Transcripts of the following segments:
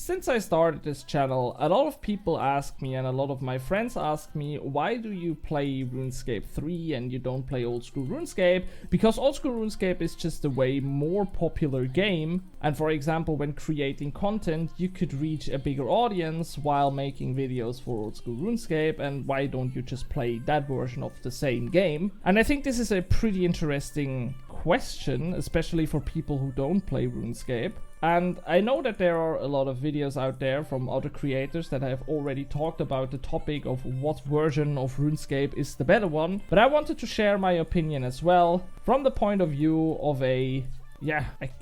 Since I started this channel, a lot of people ask me and a lot of my friends ask me, why do you play RuneScape 3 and you don't play old school RuneScape? Because old school RuneScape is just a way more popular game, and for example when creating content you could reach a bigger audience while making videos for old school RuneScape, and why don't you just play that version of the same game? And I think this is a pretty interesting question, especially for people who don't play RuneScape. And I know that there are a lot of videos out there from other creators that have already talked about the topic of what version of RuneScape is the better one, but I wanted to share my opinion as well from the point of view of a,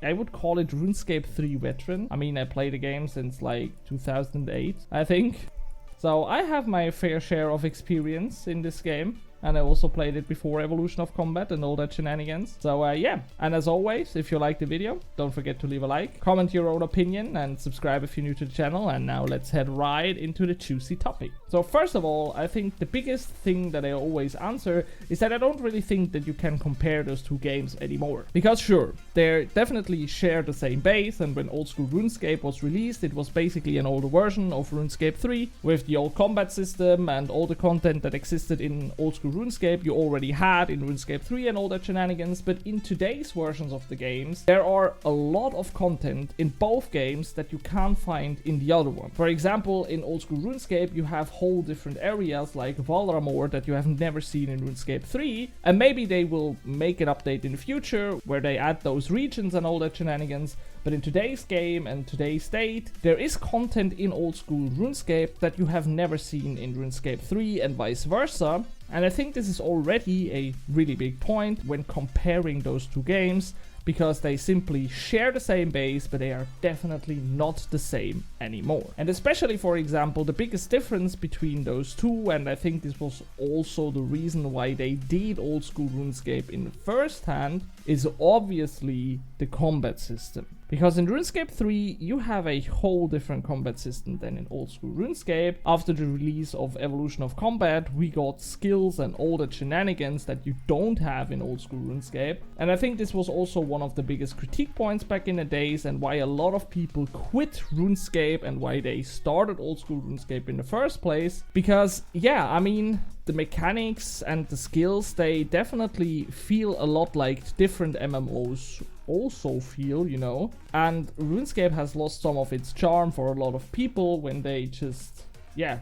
I would call it RuneScape 3 veteran. I mean, I played the game since like 2008, I think. So I have my fair share of experience in this game. And I also played it before Evolution of Combat and all that shenanigans. So yeah, and as always, if you liked the video, don't forget to leave a like, comment your own opinion, and subscribe if you're new to the channel. And now let's head right into the juicy topic. So first of all, I think the biggest thing that I always answer is that I don't really think that you can compare those two games anymore. Because sure, they definitely share the same base, and when old school RuneScape was released, it was basically an older version of RuneScape 3 with the old combat system and all the content that existed in old school RuneScape you already had in RuneScape 3 and all that shenanigans. But in today's versions of the games, there are a lot of content in both games that you can't find in the other one. For example, in old school RuneScape you have whole different areas like Valramore that you have never seen in RuneScape 3, and maybe they will make an update in the future where they add those regions and all that shenanigans. But in today's game and today's state, there is content in old school RuneScape that you have never seen in RuneScape 3 and vice versa. And I think this is already a really big point when comparing those two games, because they simply share the same base, but they are definitely not the same anymore. And especially, for example, the biggest difference between those two, and I think this was also the reason why they did old school RuneScape in first hand, is obviously the combat system. Because in RuneScape 3, you have a whole different combat system than in old school RuneScape. After the release of Evolution of Combat, we got skills and all the shenanigans that you don't have in old school RuneScape. And I think this was also one of the biggest critique points back in the days, and why a lot of people quit RuneScape and why they started old school RuneScape in the first place. Because, yeah, I mean, the mechanics and the skills, they definitely feel a lot like different MMOs also feel, you know. And RuneScape has lost some of its charm for a lot of people when they just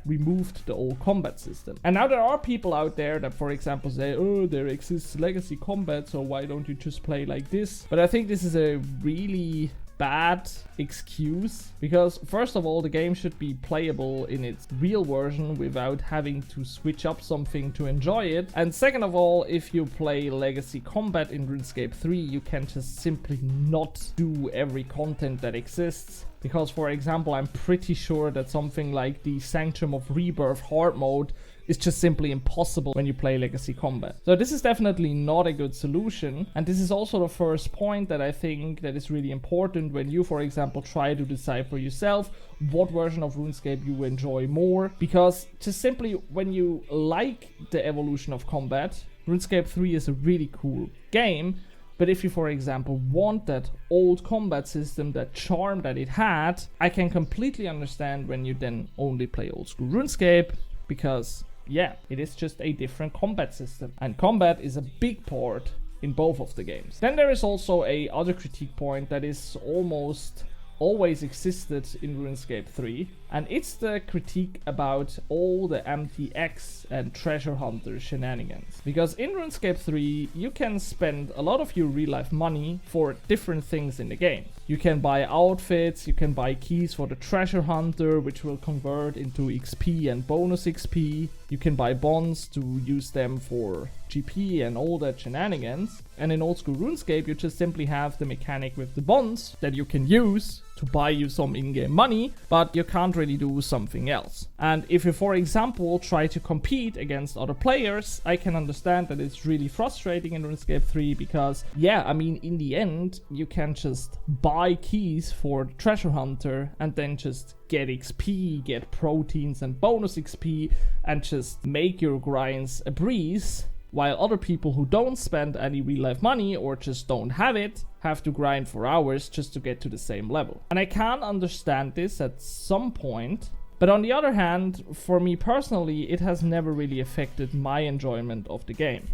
removed the old combat system. And now there are people out there that, for example, say, oh, there exists legacy combat, so why don't you just play like this? But I think this is a really bad excuse, because first of all, the game should be playable in its real version without having to switch up something to enjoy it. And second of all, if you play legacy combat in RuneScape 3, you can just simply not do every content that exists. Because, for example, I'm pretty sure that something like the Sanctum of Rebirth hard mode is just simply impossible when you play legacy combat. So this is definitely not a good solution, and this is also the first point that I think that is really important when you, for example, try to decide for yourself what version of RuneScape you enjoy more. Because just simply when you like the Evolution of Combat, RuneScape 3 is a really cool game. But if you, for example, want that old combat system, that charm that it had, I can completely understand when you then only play old school RuneScape, because yeah, it is just a different combat system, and combat is a big part in both of the games. Then there is also a other critique point that is almost always existed in RuneScape 3, and it's the critique about all the MTX and treasure hunter shenanigans. Because in RuneScape 3 you can spend a lot of your real life money for different things in the game. You can buy outfits, you can buy keys for the treasure hunter, which will convert into XP and bonus XP. You can buy bonds to use them for GP and all that shenanigans. And in old school RuneScape you just simply have the mechanic with the bonds that you can use to buy you some in-game money, but you can't really do something else. And if you, for example, try to compete against other players, I can understand that it's really frustrating in RuneScape 3, because yeah, I mean, in the end you can just buy keys for the treasure hunter and then just get XP, get proteins and bonus XP, and just make your grinds a breeze. while other people who don't spend any real life money or just don't have it have to grind for hours just to get to the same level. And I can understand this at some point, but on the other hand, for me personally, it has never really affected my enjoyment of the game.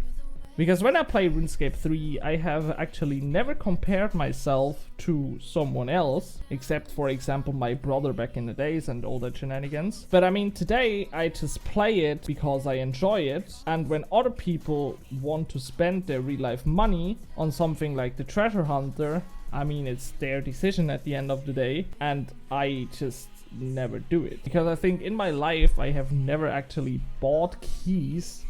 Because when I play RuneScape 3, I have actually never compared myself to someone else, except for example my brother back in the days and all that shenanigans. But I mean, today I just play it because I enjoy it, and when other people want to spend their real life money on something like the treasure hunter, I mean, it's their decision at the end of the day, and I just never do it. Because I think in my life I have never actually bought keys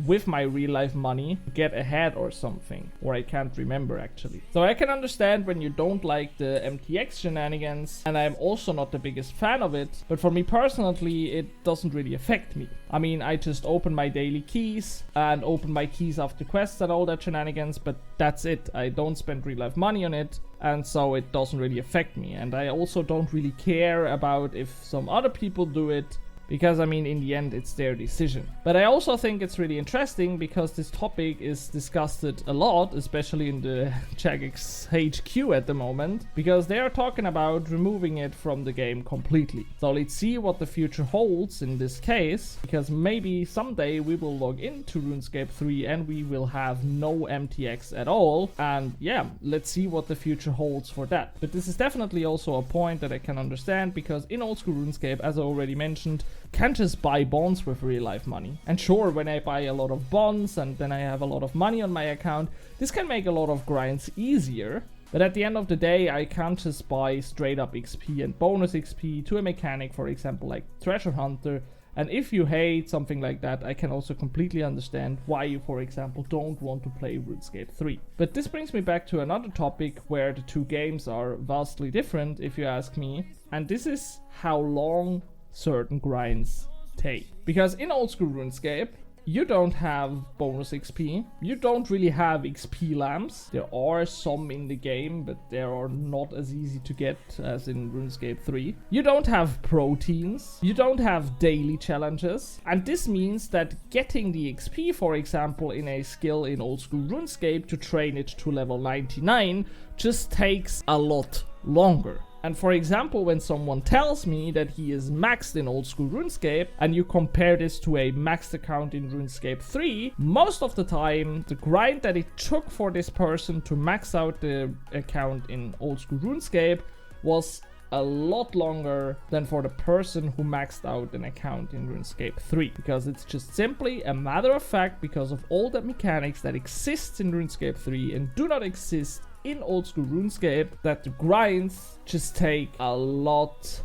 with my real life money to get ahead or something, or I can't remember actually. So I can understand when you don't like the MTX shenanigans, and I'm also not the biggest fan of it, but for me personally it doesn't really affect me. I mean, I just open my daily keys and open my keys after quests and all that shenanigans, but that's it. I don't spend real life money on it, and so it doesn't really affect me. And I also don't really care about if some other people do it, because I mean, in the end, it's their decision. But I also think it's really interesting because this topic is discussed a lot, especially in the Jagex HQ at the moment, because they are talking about removing it from the game completely. So let's see what the future holds in this case, because maybe someday we will log into RuneScape 3 and we will have no MTX at all. And yeah, let's see what the future holds for that. But this is definitely also a point that I can understand, because in old school RuneScape, as I already mentioned, can't just buy bonds with real life money. And sure, when I buy a lot of bonds and then I have a lot of money on my account, this can make a lot of grinds easier. But at the end of the day, I can't just buy straight up XP and bonus XP to a mechanic, for example, like Treasure Hunter. And if you hate something like that, I can also completely understand why you, for example, don't want to play RuneScape 3. But this brings me back to another topic where the two games are vastly different, if you ask me. And this is how long certain grinds take. Because in old school RuneScape, you don't have bonus XP, you don't really have XP lamps. There are some in the game, but they are not as easy to get as in RuneScape 3. You don't have proteins, you don't have daily challenges, and this means that getting the XP, for example, in a skill in old school RuneScape to train it to level 99 just takes a lot longer. And for example, when someone tells me that he is maxed in old school RuneScape and you compare this to a maxed account in RuneScape 3, most of the time the grind that it took for this person to max out the account in old school RuneScape was a lot longer than for the person who maxed out an account in RuneScape 3. Because it's just simply a matter of fact, because of all the mechanics that exist in RuneScape 3 and do not exist in old school RuneScape, that the grinds just take a lot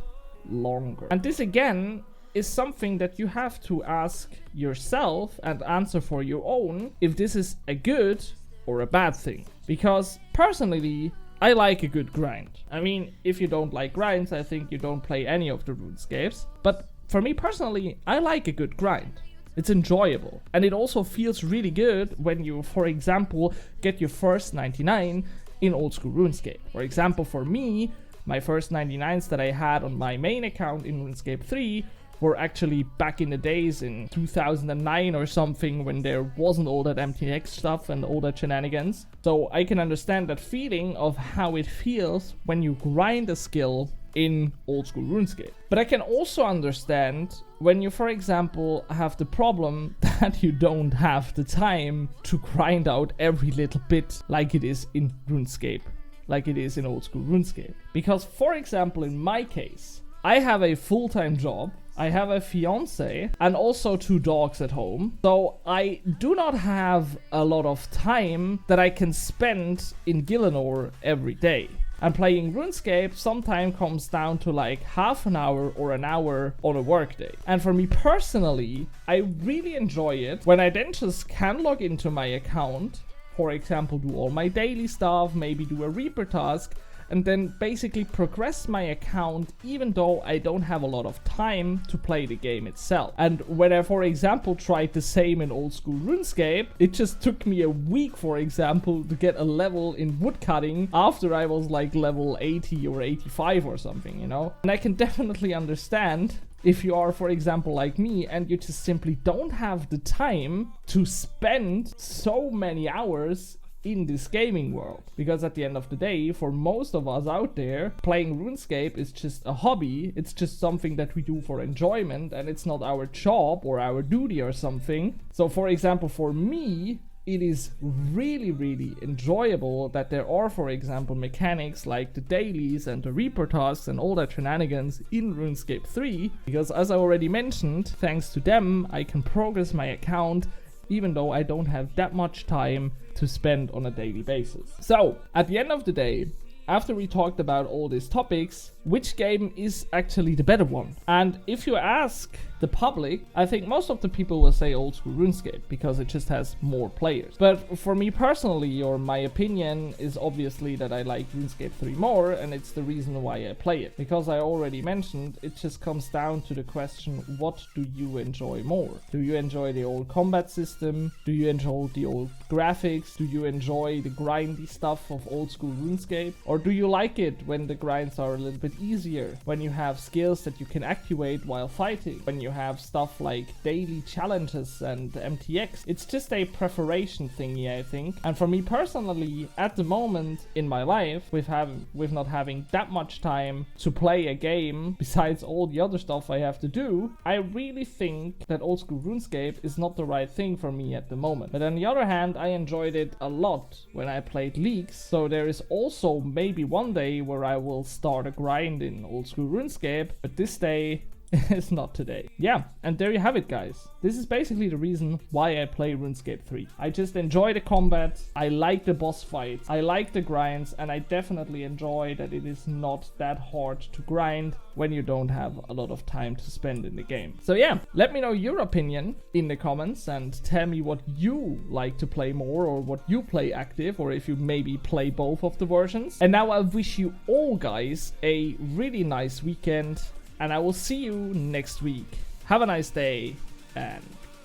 longer. And this again is something that you have to ask yourself and answer for your own, if this is a good or a bad thing. Because personally, I like a good grind. I mean, if you don't like grinds, I think you don't play any of the RuneScapes. But for me personally, I like a good grind. It's enjoyable. And it also feels really good when you, for example, get your first 99 in old school RuneScape. For example, for me, my first 99s that I had on my main account in RuneScape 3 were actually back in the days in 2009 or something, when there wasn't all that MTX stuff and all that shenanigans. So I can understand that feeling of how it feels when you grind a skill in old school RuneScape. But I can also understand when you, for example, have the problem that you don't have the time to grind out every little bit like it is in RuneScape, like it is in old school RuneScape. Because, for example, in my case, I have a full-time job, I have a fiance, and also 2 dogs at home. So I do not have a lot of time that I can spend in Gielinor every day. And playing RuneScape sometimes comes down to like half an hour or an hour on a workday. And for me personally, I really enjoy it when I then just can log into my account, for example, do all my daily stuff, maybe do a Reaper task, and then basically progress my account even though I don't have a lot of time to play the game itself. And when I, for example, tried the same in old school RuneScape, it just took me a week, for example, to get a level in woodcutting after I was like level 80 or 85 or something, you know? And I can definitely understand if you are, for example, like me, and you just simply don't have the time to spend so many hours in this gaming world. Because at the end of the day, for most of us out there, playing RuneScape is just a hobby. It's just something that we do for enjoyment, and it's not our job or our duty or something. So for example, for me, it is really enjoyable that there are, for example, mechanics like the dailies and the Reaper tasks and all that shenanigans in RuneScape 3, because as I already mentioned, thanks to them, I can progress my account even though I don't have that much time to spend on a daily basis. So, at the end of the day, after we talked about all these topics, which game is actually the better one? And if you ask the public, I think most of the people will say old school RuneScape because it just has more players. But for me personally, or my opinion, is obviously that I like RuneScape 3 more, and it's the reason why I play it. Because I already mentioned, it just comes down to the question, what do you enjoy more? Do you enjoy the old combat system? Do you enjoy the old graphics? Do you enjoy the grindy stuff of old school RuneScape? Or do you like it when the grinds are a little bit easier? When you have skills that you can activate while fighting? When you have stuff like daily challenges and MTX? It's just a preparation thingy, I think. And for me personally, at the moment in my life, with not having that much time to play a game, besides all the other stuff I have to do, I really think that old school RuneScape is not the right thing for me at the moment. But on the other hand, I enjoyed it a lot when I played Leagues, so there is also maybe one day where I will start a grind in old school RuneScape, but this day is not today. Yeah, and there you have it, guys. This is basically the reason why I play RuneScape 3. I just enjoy the combat, I like the boss fights, I like the grinds, and I definitely enjoy that it is not that hard to grind when you don't have a lot of time to spend in the game. So yeah, let me know your opinion in the comments and tell me what you like to play more, or what you play active, or if you maybe play both of the versions. And now I wish you all, guys, a really nice weekend, and I will see you next week. Have a nice day, and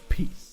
peace.